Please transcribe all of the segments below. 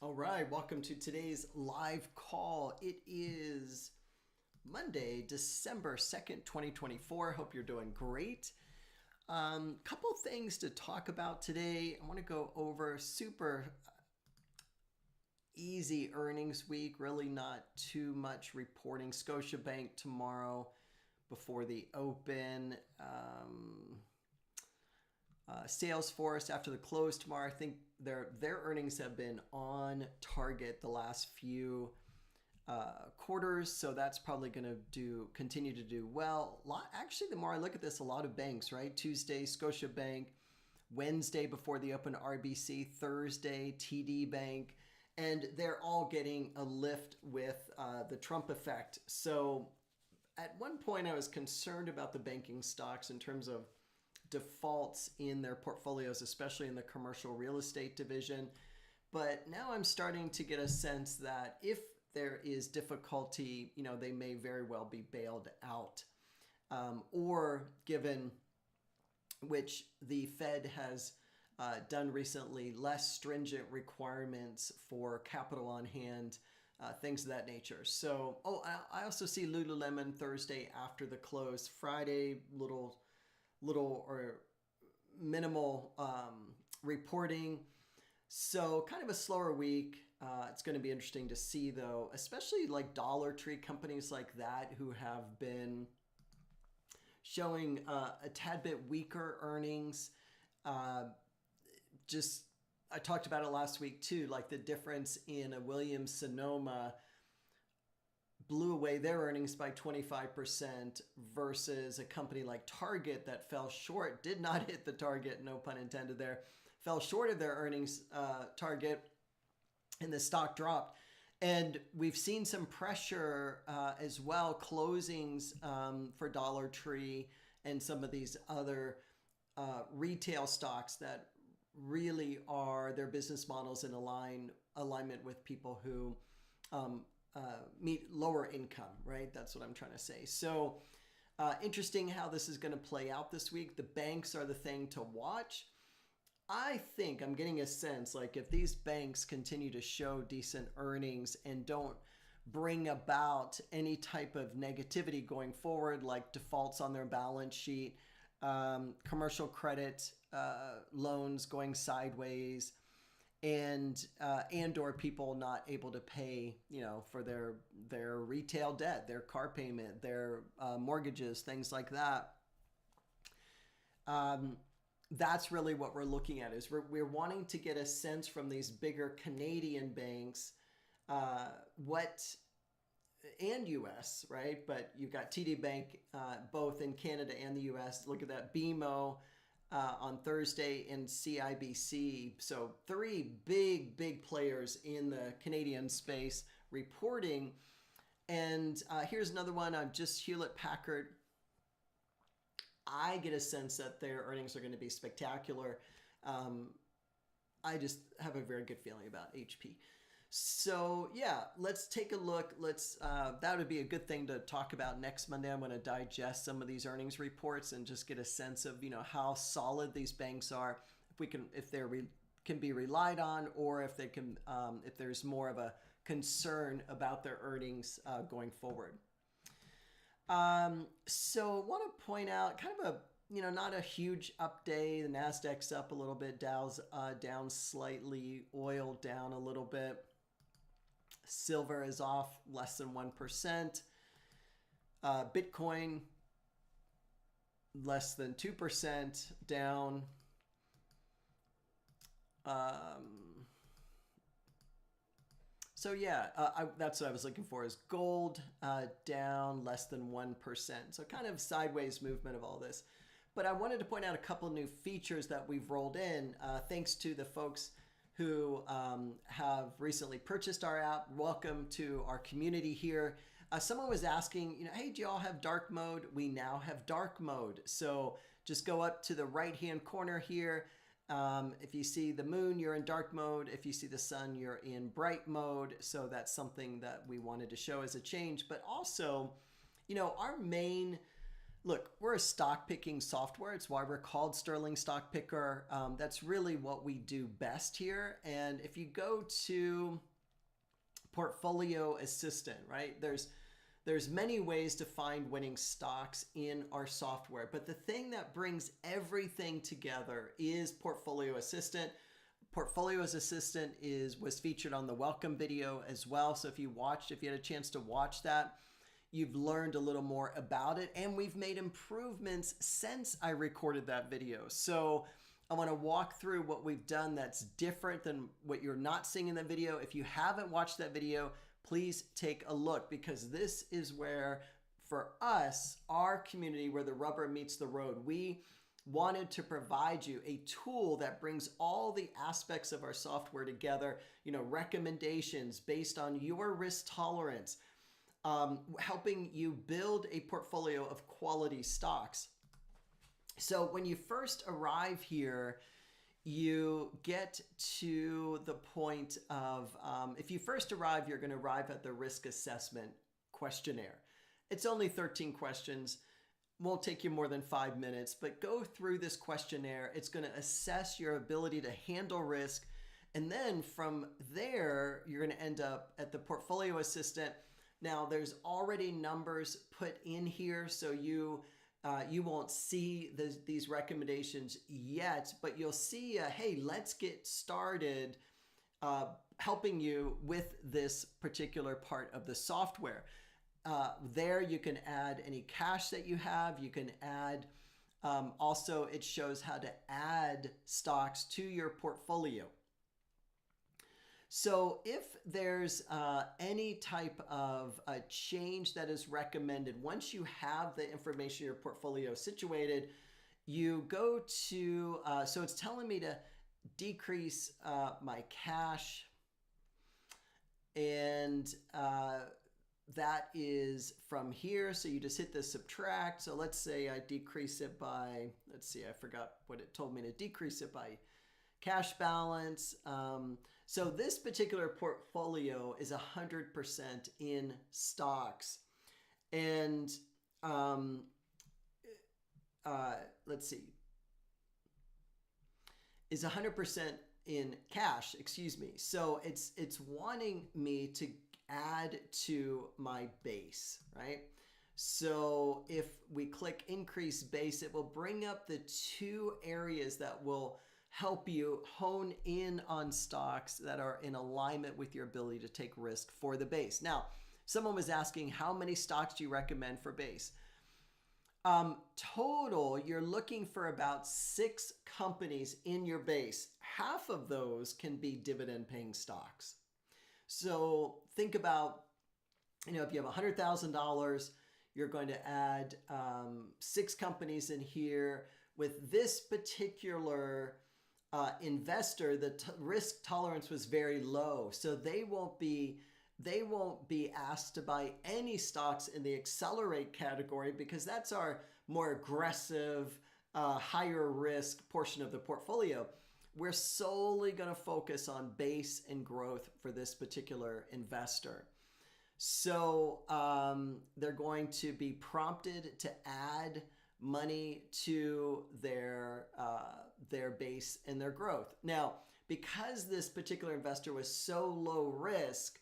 All right, welcome to today's live call. It is Monday, December 2nd, 2024. Hope you're doing great. Couple things to talk about today. I want to go over super easy earnings week, really not too much reporting. Scotiabank tomorrow before the open. Salesforce after the close tomorrow. I think their earnings have been on target the last few quarters, so that's probably going to continue to do well. Actually, the more I look at this, a lot of banks, right? Tuesday, Scotiabank, Wednesday before the open, RBC, Thursday, TD Bank, and they're all getting a lift with the Trump effect. So at one point, I was concerned about the banking stocks in terms of defaults in their portfolios, especially in the commercial real estate division. But now I'm starting to get a sense that if there is difficulty, they may very well be bailed out. Or given which the Fed has done recently, less stringent requirements for capital on hand, things of that nature. So, I also see Lululemon Thursday after the close. Friday, little or minimal reporting. So kind of a slower week. It's going to be interesting to see, though, especially like Dollar Tree, companies like that who have been showing a tad bit weaker earnings. I talked about it last week too, like the difference in a Williams-Sonoma blew away their earnings by 25% versus a company like Target that fell short, did not hit the target, no pun intended there, fell short of their earnings target, and the stock dropped. And we've seen some pressure as well, closings for Dollar Tree and some of these other retail stocks that really are their business models in alignment with people who meet lower income, right? That's what I'm trying to say. So interesting how this is going to play out this week. The banks are the thing to watch. I think I'm getting a sense like if these banks continue to show decent earnings and don't bring about any type of negativity going forward, like defaults on their balance sheet, commercial credit loans going sideways, and or people not able to pay, for their retail debt, their car payment, their mortgages, things like that. That's really what we're looking at. Is we're wanting to get a sense from these bigger Canadian banks, and U.S., right? But you've got TD Bank both in Canada and the U.S. Look at that, BMO. On Thursday and CIBC. So three big players in the Canadian space reporting. And here's another one. Just Hewlett-Packard. I get a sense that their earnings are going to be spectacular. I just have a very good feeling about HP. So yeah, let's take a look. That would be a good thing to talk about next Monday. I'm going to digest some of these earnings reports and just get a sense of how solid these banks are, if they can be relied on, or if they can if there's more of a concern about their earnings going forward. So I want to point out kind of a not a huge update. The Nasdaq's up a little bit, Dow's down slightly, oil down a little bit. Silver is off less than 1%. Bitcoin less than 2% down. So yeah, that's what I was looking for, is gold down less than 1%. So kind of sideways movement of all this. But I wanted to point out a couple new features that we've rolled in thanks to the folks who have recently purchased our app. Welcome to our community here. Someone was asking, hey, do y'all have dark mode? We now have dark mode. So just go up to the right-hand corner here. If you see the moon, you're in dark mode. If you see the sun, you're in bright mode. So that's something that we wanted to show as a change. But also, our main Look, we're a stock picking software. It's why we're called Sterling Stock Picker. That's really what we do best here. And if you go to Portfolio Assistant, right, there's many ways to find winning stocks in our software. But the thing that brings everything together is Portfolio Assistant. Portfolio Assistant was featured on the welcome video as well. So if you had a chance to watch that, you've learned a little more about it, and we've made improvements since I recorded that video. So I want to walk through what we've done that's different than what you're not seeing in the video. If you haven't watched that video, please take a look, because this is where, for us, our community, where the rubber meets the road, we wanted to provide you a tool that brings all the aspects of our software together, recommendations based on your risk tolerance, helping you build a portfolio of quality stocks. So when you first arrive here, you get to the point of, if you first arrive, you're going to arrive at the risk assessment questionnaire. It's only 13 questions. Won't take you more than 5 minutes, but go through this questionnaire. It's going to assess your ability to handle risk. And then from there, you're going to end up at the Portfolio Assistant. Now, there's already numbers put in here, so you won't see these recommendations yet, but you'll see, hey, let's get started helping you with this particular part of the software. There you can add any cash that you have. You can add, also it shows how to add stocks to your portfolio. So if there's any type of change that is recommended, once you have the information in your portfolio situated, you go to, so it's telling me to decrease my cash, and that is from here. So you just hit the subtract. So let's say I decrease it by, let's see, I forgot what it told me to decrease it by, cash balance. So this particular portfolio is 100% in stocks. And let's see, is 100% in cash, excuse me. So it's wanting me to add to my base, right? So if we click increase base, it will bring up the two areas that will help you hone in on stocks that are in alignment with your ability to take risk for the base. Now, someone was asking, how many stocks do you recommend for base? Total, you're looking for about 6 companies in your base. Half of those can be dividend paying stocks. So think about, if you have $100,000, you're going to add 6 companies in here. With this particular investor, the risk tolerance was very low, so they won't be asked to buy any stocks in the accelerate category, because that's our more aggressive, higher risk portion of the portfolio. We're solely going to focus on base and growth for this particular investor. So they're going to be prompted to add money to their base and their growth. Now, because this particular investor was so low risk,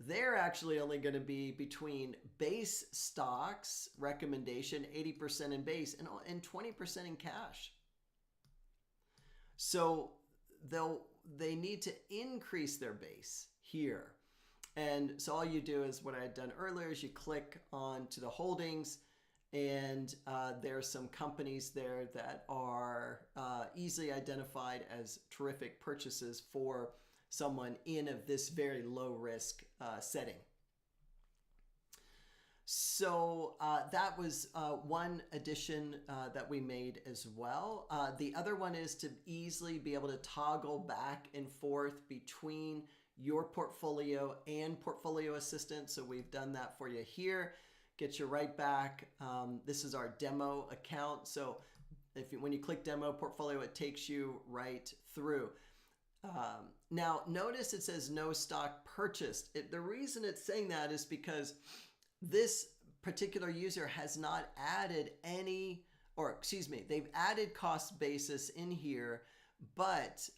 they're actually only going to be between base stocks recommendation, 80% in base, and 20% in cash. So they need to increase their base here. And so all you do is what I had done earlier is you click on to the holdings, and there's some companies there that are easily identified as terrific purchases for someone in this very low risk setting. So that was one addition that we made as well. The other one is to easily be able to toggle back and forth between your portfolio and Portfolio Assistant. So we've done that for you here. Get you right back. This is our demo account. So when you click demo portfolio, it takes you right through. Now notice it says no stock purchased. The reason it's saying that is because this particular user has not added any, or excuse me, they've added cost basis in here, but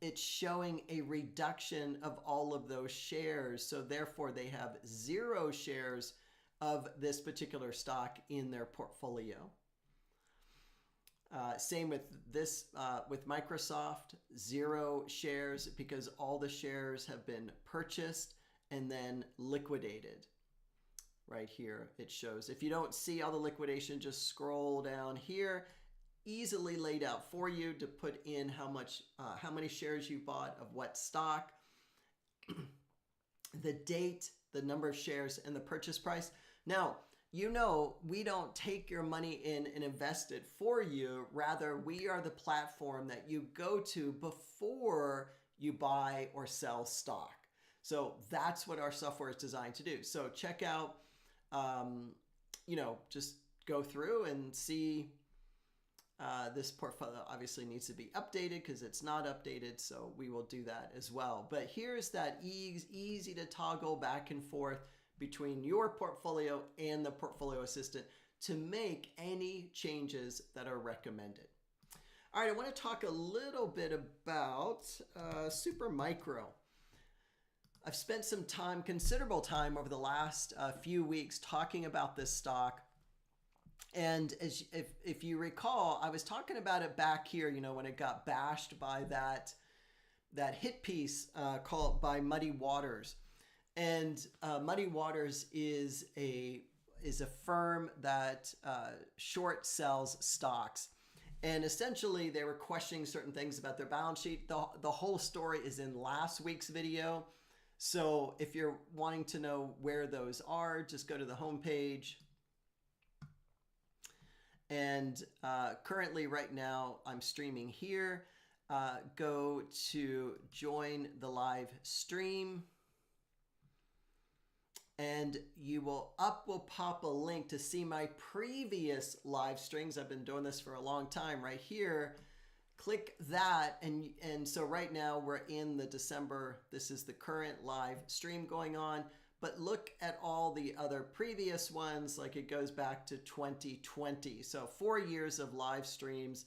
it's showing a reduction of all of those shares. So therefore they have 0 shares of this particular stock in their portfolio. Same with this, with Microsoft, 0 shares because all the shares have been purchased and then liquidated. Right here it shows. If you don't see all the liquidation, just scroll down here. Easily laid out for you to put in how many shares you bought of what stock, the date, the number of shares, and the purchase price. Now, you know, we don't take your money in and invest it for you. Rather, we are the platform that you go to before you buy or sell stock. So that's what our software is designed to do. So check out, you know, just go through and see. This portfolio obviously needs to be updated because it's not updated, so we will do that as well. But here's that easy to toggle back and forth between your portfolio and the portfolio assistant to make any changes that are recommended. All right, I want to talk a little bit about Super Micro. I've spent some time, considerable time over the last few weeks talking about this stock. And if you recall, I was talking about it back here, you know, when it got bashed by that hit piece called by Muddy Waters. And Muddy Waters is a firm that short sells stocks. And essentially, they were questioning certain things about their balance sheet. The whole story is in last week's video. So if you're wanting to know where those are, just go to the homepage. And currently right now I'm streaming here. Go to join the live stream. And will pop a link to see my previous live streams. I've been doing this for a long time right here. Click that. And so right now we're in the December. This is the current live stream going on. But look at all the other previous ones, like it goes back to 2020. So 4 years of live streams.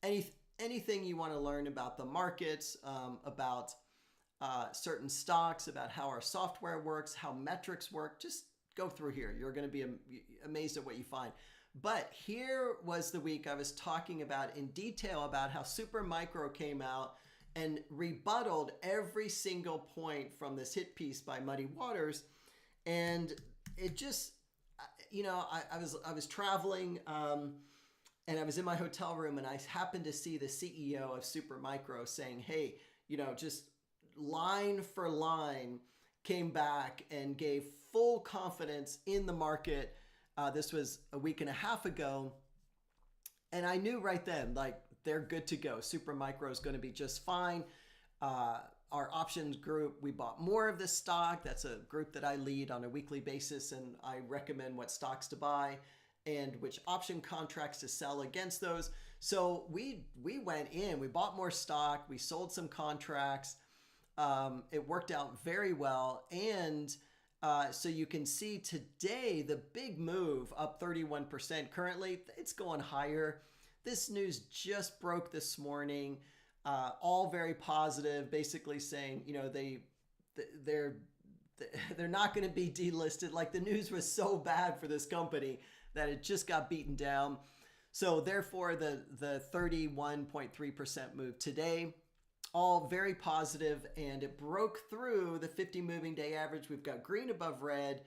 Anything you want to learn about the markets, about certain stocks, about how our software works, how metrics work, just go through here. You're going to be amazed at what you find. But here was the week I was talking about in detail about how Super Micro came out and rebutted every single point from this hit piece by Muddy Waters. And it just, you know, I was traveling and I was in my hotel room and I happened to see the CEO of Super Micro saying, hey, you know, just line for line came back and gave full confidence in the market. This was a week and a half ago. And I knew right then, like, they're good to go. Super Micro is going to be just fine. Our options group, we bought more of this stock. That's a group that I lead on a weekly basis, and I recommend what stocks to buy and which option contracts to sell against those. So we went in, we bought more stock, we sold some contracts. It worked out very well. And so you can see today the big move up 31%. Currently, it's going higher. This news just broke this morning, all very positive, basically saying, you know, they're not going to be delisted. Like, the news was so bad for this company that it just got beaten down. So therefore, the 31.3% move today, all very positive, and it broke through the 50 moving day average. We've got green above red.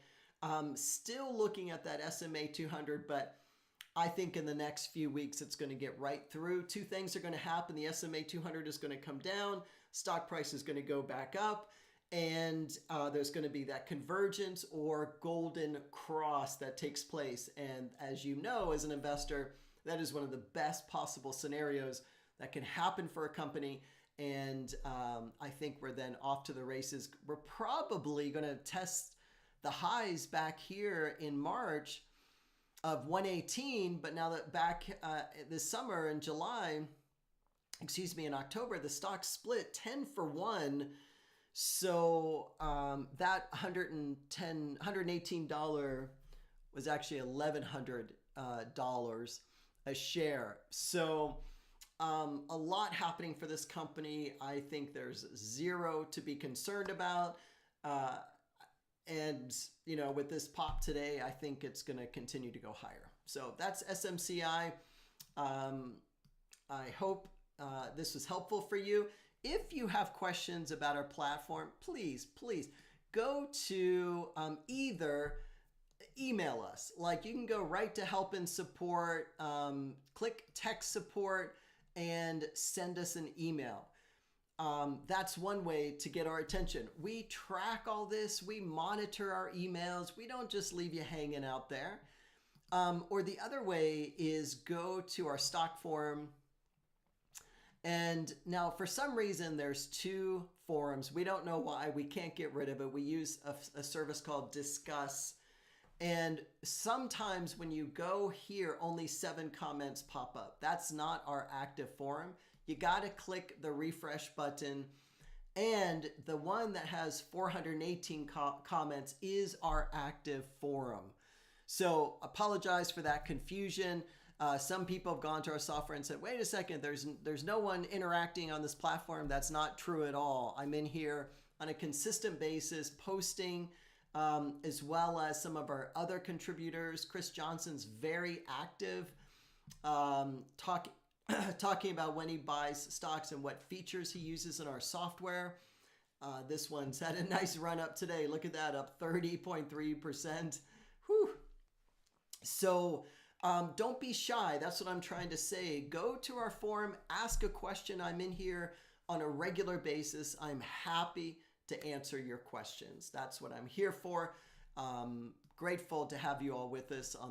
Still looking at that SMA 200, but I think in the next few weeks, it's going to get right through. Two things are going to happen. The SMA 200 is going to come down. Stock price is going to go back up. And there's going to be that convergence or golden cross that takes place. And as you know, as an investor, that is one of the best possible scenarios that can happen for a company. And I think we're then off to the races. We're probably going to test the highs back here in March of 118, but now that back this summer in in October, the stock split 10 for 1. So that $118 was actually $1,100 a share. So a lot happening for this company. I think there's zero to be concerned about. And, you know, with this pop today, I think it's going to continue to go higher. So that's SMCI. I hope this was helpful for you. If you have questions about our platform, please go to either email us. Like, you can go right to help and support, click text support, and send us an email. That's one way to get our attention. We track all this. We monitor our emails. We don't just leave you hanging out there. Or the other way is go to our stock forum. And now, for some reason, there's two forums. We don't know why. We can't get rid of it. We use a service called Discuss. And sometimes when you go here, only 7 comments pop up. That's not our active forum. You got to click the refresh button. And the one that has 418 comments is our active forum. So apologize for that confusion. Some people have gone to our software and said, wait a second, there's no one interacting on this platform. That's not true at all. I'm in here on a consistent basis, posting, as well as some of our other contributors. Chris Johnson's very active, talking about when he buys stocks and what features he uses in our software. This one's had a nice run up today. Look at that, up 30.3%. Whew. So don't be shy. That's what I'm trying to say. Go to our forum, ask a question. I'm in here on a regular basis. I'm happy to answer your questions. That's what I'm here for. Grateful to have you all with us on